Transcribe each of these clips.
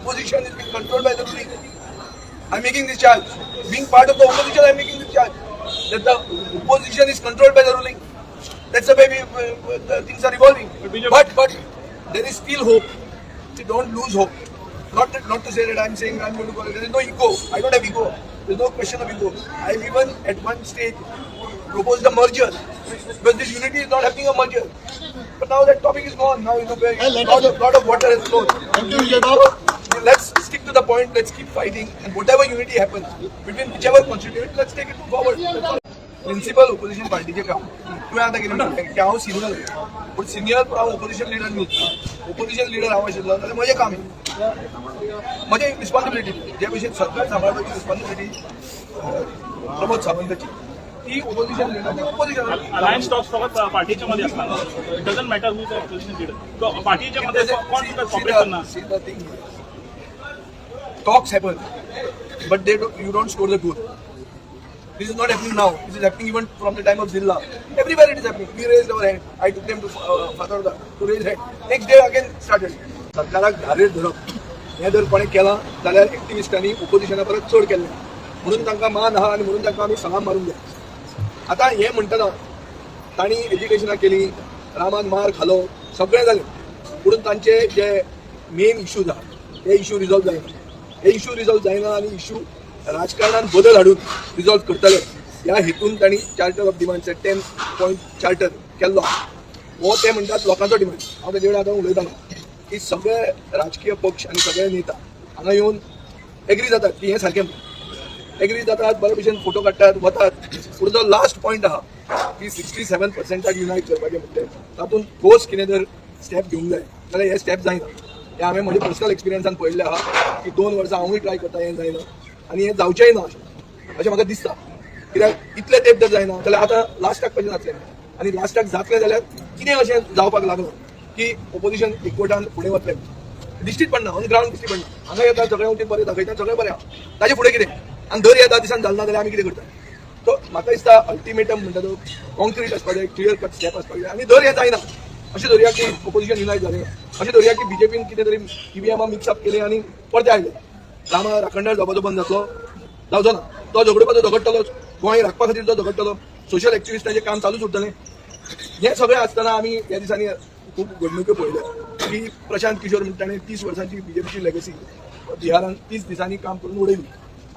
opposition is being controlled by the ruling. I'm making this charge. Being part of the opposition, I'm making this charge. That the opposition is controlled by the ruling. That's the way the things are evolving. But there is still hope. We don't lose hope. Not to say that I'm saying I'm going to go. There is no ego. I don't have ego. There's no question of ego. I've even at one stage proposed a merger because this unity is not happening a merger. But now that topic is gone. Now lot of water has flown. Let's stick to the point. Let's keep fighting, and whatever unity happens between whichever constituent, let's take it forward. Principal opposition पार्टीचे काम तुवें आतां कितें म्हणलें की हांव senior पूण senior हांव ऑपोजिशन लिडर न्हूच ऑपोजिशन लिडर हांव आशिल्लो जाल्यार म्हजें काम म्हजें रिस्पॉन्सिबिलिटी जे भशेन सरकार सांबाळपाची रिस्पॉन्सिबिलिटी प्रमोद सावंताची ती opposition leader opposition alliance talks फक्त पार्टीच्या मध्ये असणार it doesn't matter who is the opposition leader पार्टीच्या मध्ये कोण कॉपरेट करणार talks happen but you don't score the goal. This is not happening now. This is happening even from the time of Zilla. Everywhere it is happening. We raised our hand. I took them to Fatauda to raise hand. Next day again started. सरकाराक धारेर धरप हें जर कोणें केलां जाल्यार एक्टिविस्टांनी ओपोजिशना परत चड केल्लें म्हणून तांकां मान आहा आनी म्हणून तांकां आमी सलाम मारूंक जाय. आतां हें म्हणटना तांणी एज्युकेशनां केली रामान मार खालो सगळें जालें पूण तांचे जे मेन इश्यूज आहा ते इश्यू रिजॉल्व जायना. हे इश्यू रिजॉल्व जायना आनी इश्यू राजकारणात बदल हाडून रिजॉल्व करतले ह्या हेतून तांणी charter of demands 10 point charter केल्लो. हो ते म्हणटात लोकांचो डिमांड. हांव तेजे कडेन आतां उलयतालो की सगळे राजकीय पक्ष आनी सगळे नेता हांगा येवन एग्री जातात की हें सारकें एग्री जातात बरे भशेन फोटो काडटात वतात पूण जो लास्ट पॉयंट आहा की 67% युनायट करपाचें म्हणटे तातूंत ठोस कितें जर स्टेप घेवंक जाय जाल्यार हे स्टेप जायना. हे हांवें म्हज्या पर्सनल एक्सपिरियन्सान पळयल्लें आहा की 2 वर्सां हांवूय ट्राय करता हें जायना आनी हें जावचेंय ना अशें म्हाका दिसता. कित्याक इतले तेंप जर जायना जाल्यार आतां लास्टाक कशें जातलें आनी लास्टाक जातलें जाल्यार कितें अशें जावपाक लागलें की ऑपोजिशन एकवटान फुडें वतलें दिश्टीच पडना ऑन ग्रावंड दिश्टी पडना. हांगा येता सगळें वटेन बरें दाखयता सगळें बरें आहा ताजे फुडें कितें आनी दर येता दिसान जालना जाल्यार आमी कितें करता. सो म्हाका दिसता अल्टिमेटम म्हणटा तो कॉन्क्रीट आसपाक जाय क्लियर कट स्टेप आसपाक जाय आनी दर हें जायना अशें धरया की ऑपोजिशन युनायट जालें अशें धरया की बीजेपीन कितें तरी ईव्हीएमां मिक्सअप केलें आनी परते आयले रामा राखणदार झोपाचो बंद जातलो जावचो ना. तो झगडपाचो झगडटलो गोंय राखपा खातीर तो झगडटलो सोशल एक्टिविस्टांचें काम चालूच उरतलें. हें सगळें आसतना आमी ह्या दिसांनी खूब घडणुको पळयल्या की प्रशांत किशोर म्हणटा ताणें 30 वर्सांची बीजेपीची लेगसी बिहारान 30 दिसांनी काम करून उडयली.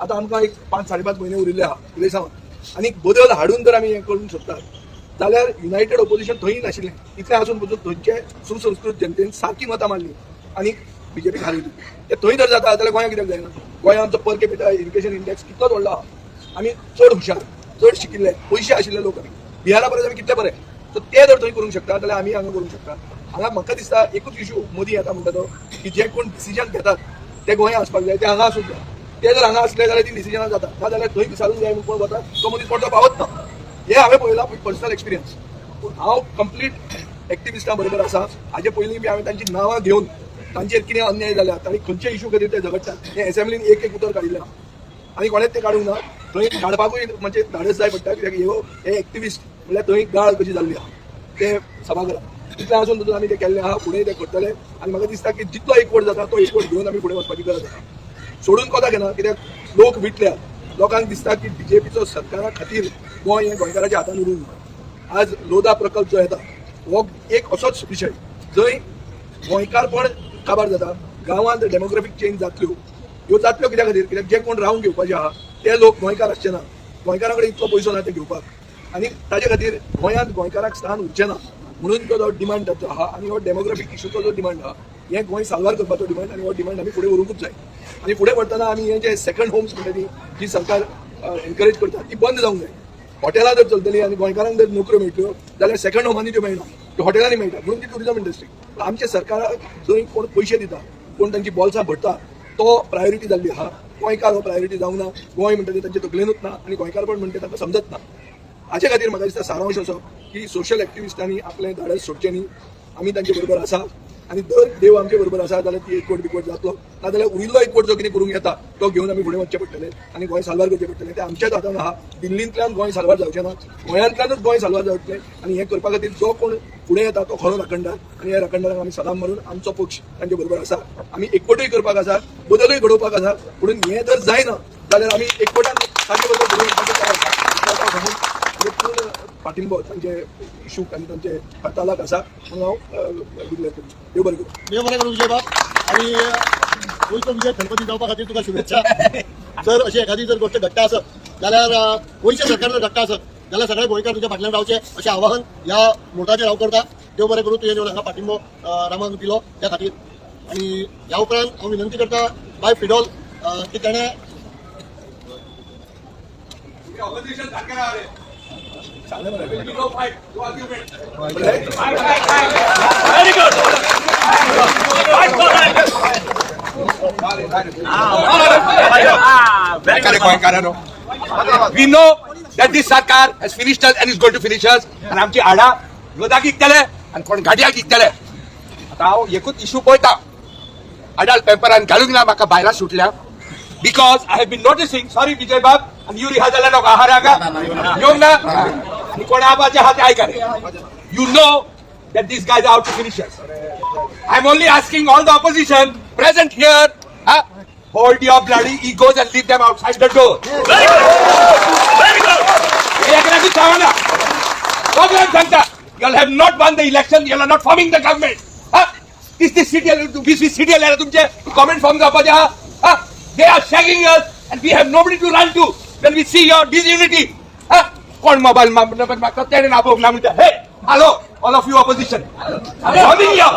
आतां आमकां एक 5-5.5 म्हयने उरिल्ले आहा फुडें सावन आनी बदल हाडून जर आमी हें करूंक सोदतात जाल्यार युनायटेड ऑपोजिशन थंय नाशिल्लें. इतलें आसून पसून थंयचे सुसंस्कृत जनतेन सारकी मतां मारली आनी बीजेपी हारयली. ते थंय जर जाता जाल्यार गोंयांत कित्याक जायना. गोंयांत आमचो पर कॅपिटा एज्युकेशन इंडेक्स कितलोच व्हडलो आहा. आमी चड हुशार चड शिकिल्ले पयशे आशिल्ले लोक आमी बिहारा परस आमी कितले बरे. सो ते जर थंय करूंक शकता जाल्यार आमी हांगा करूंक शकता. हांगा म्हाका दिसता एकूच इश्यू मोदी येता म्हणटा तो की जे कोण डिसिजन घेतात ते गोंयांत आसपाक जाय ते हांगा आसूंक जाय. ते जर हांगा असले जाल्यार ती डिसिजनां जाता ना जाल्यार थंय विचारूंक जाय म्हूण कोण वता तो मनीस कोण तो पावत ना. हे हांवें पळयलां पर्सनल एक्सपिरियन्स. पूण हांव कंप्लीट एक्टिविस्टां बरोबर आसा. हाजे पयलीं बी हांवें तांची नांवां घेवन तांचेर कितें अन्याय जाल्या तांणी खंयचे इश्यू खातीर ते झगडटात हें एसेंब्लीन एक उतर काडिल्लें आहा आनी कोणेंच तें काडूंक ना. थंय काडपाकूय म्हणजे धाडस जाय पडटा कित्याक हे एक्टिविस्ट म्हणल्यार थंय गाळ कशी जाल्ली आहा ते सभाघरांत. इतलें आसून तातूंत आमी तें केल्लें आहा फुडें तें करतले आनी म्हाका दिसता की जितलो एकवट जाता तो एकवट घेवन आमी फुडें वचपाची गरज आसा. सोडून कोता घेना कित्याक लोक विटल्या लोकांक दिसता की बीजेपीचो सरकारा खातीर गोंय हें गोंयकाराच्या हातान उरूंक ना. आज लोदा प्रकल्प जो येता हो एक असोच विशय जंय गोंयकारपण काबार जाता. गांवांत डेमोग्राफीक चेंज जातल्यो ह्यो जातल्यो कित्या खातीर कित्याक जे कोण रावूंक घेवपाचे आहा ते लोक गोंयकार आसचे ना. गोंयकारा कडेन इतलो पयसो ना ते घेवपाक आनी ताजे खातीर गोंयांत गोंयकाराक स्थान उरचें ना म्हणून तो डिमांड ताचो आहा आनी हो डेमोग्राफीक इश्यूचो जो डिमांड आहा हें गोंय साल्वार करपाचो डिमांड आनी हो डिमांड आमी फुडें व्हरूंकूच जाय. आनी फुडें व्हरतना आमी हें जे सेकंड होम्स म्हणटा ती जी सरकार एनकरेज करता ती बंद जावंक जाय. हॉटेलां जर चलतलीं आनी गोंयकारांक जर नोकऱ्यो मेळटल्यो जाल्यार सेकंड होमांनी त्यो मेळना त्यो हॉटेलांनी मेळटा म्हणून ती टुरिजम इंडस्ट्री. आमच्या सरकाराक जंय कोण पयशे दिता कोण तांची बॉल्सां भरता तो प्रायोरिटी जाल्ली आहा. गोंयकार हो प्रायोरिटी जावंक ना. गोंय म्हणटा तें तांचे तकलेनूच ना आनी गोंयकारपण म्हणटा तांकां समजत ना. हाचे खातीर म्हाका दिसता सारांश असो की सोशल एक्टिविस्टांनी आपलें धाडस सोडचें न्ही. आमी तांचे बरोबर आसा आनी दर देव आमचे बरोबर आसा जाल्यार ती एकवट बिकवट जातलो नाजाल्यार उरिल्लो एकवट जो कितें करूंक येता तो घेवन आमी फुडें वचचें पडटलें आनी गोंय साल्वार करचें पडटलें. तें आमच्याच हातान आहा. दिल्लींतल्यान गोंय साल्वार जावचें ना गोंयांतल्यानूच गोंय साल्वार जावचें आनी हें करपा खातीर जो कोण फुडें येता तो खरो राखणदार आनी ह्या राखणदाराक आमी सलाम मारून आमचो पक्ष तांचे बरोबर आसा. आमी एकवटूय करपाक आसा. बदलूय घडोवपाक आसा म्हणून हें जर जायना जाल्यार आमी एकवटान ताचे बद्दल पूर्ण पाठिंबो तांचे इशूक आनी तांचे हरतालाक आसा म्हणून हांव डिक्लेअर करता. देव बरें करूं. देव बरें करूं विजय बाब. आणि गोंयचो विजय गणपती जावपा खातीर तुका शुभेच्छा. जर अशी एखादी जर गोष्ट घडटा आसत जाल्यार गोंयच्या सरकार जर घडटा आसत जाल्यार सगळे गोंयकार तुज्या फाटल्यान रावचे अशें आवाहन ह्या मोर्चाचेर हांव करता. देव बरें करूं तुवें येवन हांगा पाठिंबो रामान दिलो त्या खातीर. आणि ह्या उपरांत हांव विनंती करता बाय फिडॉल की तेणें Very good. We know that this Sarkar has finished us and is going to finish us. And आमची आडा योदाक इकतले आणि कोण गाडयाक इकतले. आता हांव एकूच इशू पळयता. आडाल पेपरान घालूंक ना म्हाका भायला सुटल्या. Because I have been noticing, sorry Vijay Bab, and you रिहाजाला नको आहाराका. येवंक ना. आणि कोण आबाचे हाते आयकारे. You know that these guys are out to finish us. I'm only asking all the opposition present here, hold your bloody egos and leave them outside the door. Very good. Very good. You all have not won the election, you all are not forming the government. Is this city, तुमचे comment form they are shagging us and we have nobody to run to when we see your disunity. कोण mobile मागता तेणे नाबोक ना म्हणटा. Hey, hello, all of you opposition. I'm warning you.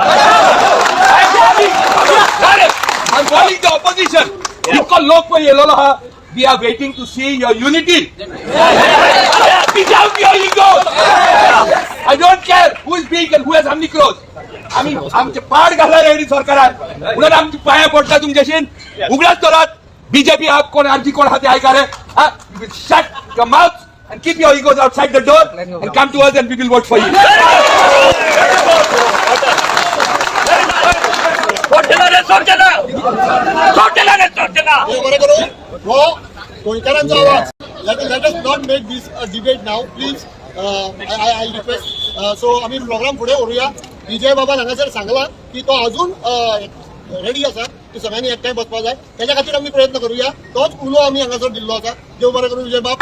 I'm warning the opposition. इतको लोक पण येलेलो हा. We are waiting to see your unity. Beat out your ego. I don't care who is big and who has how many crores. आम्ही आमचे पाड घाला ready सरकारात म्हणून आमची पाया पडटा तुमच्याशी उगडाच करत. बीजेपी आप कोण आमची कोण हाते ऐकारे. Shut your mouth and keep your egos outside the door and come to us and we will vote for you. देव बरें करूं. हो गोंयकारांचो आवाज. Let us not make this a debate now, please. I request. So आमी programme फुडें व्हरूया. विजय बाबान हांगासर सांगला की तो अजून रेडी आसा की सगळ्यांनी एकठांय बसपा जाय. तेच्या खातीर आमी प्रयत्न करूया. तोच उलो आमी हांगासर दिल्लो आसा. देव बरें करूं विजय बाब.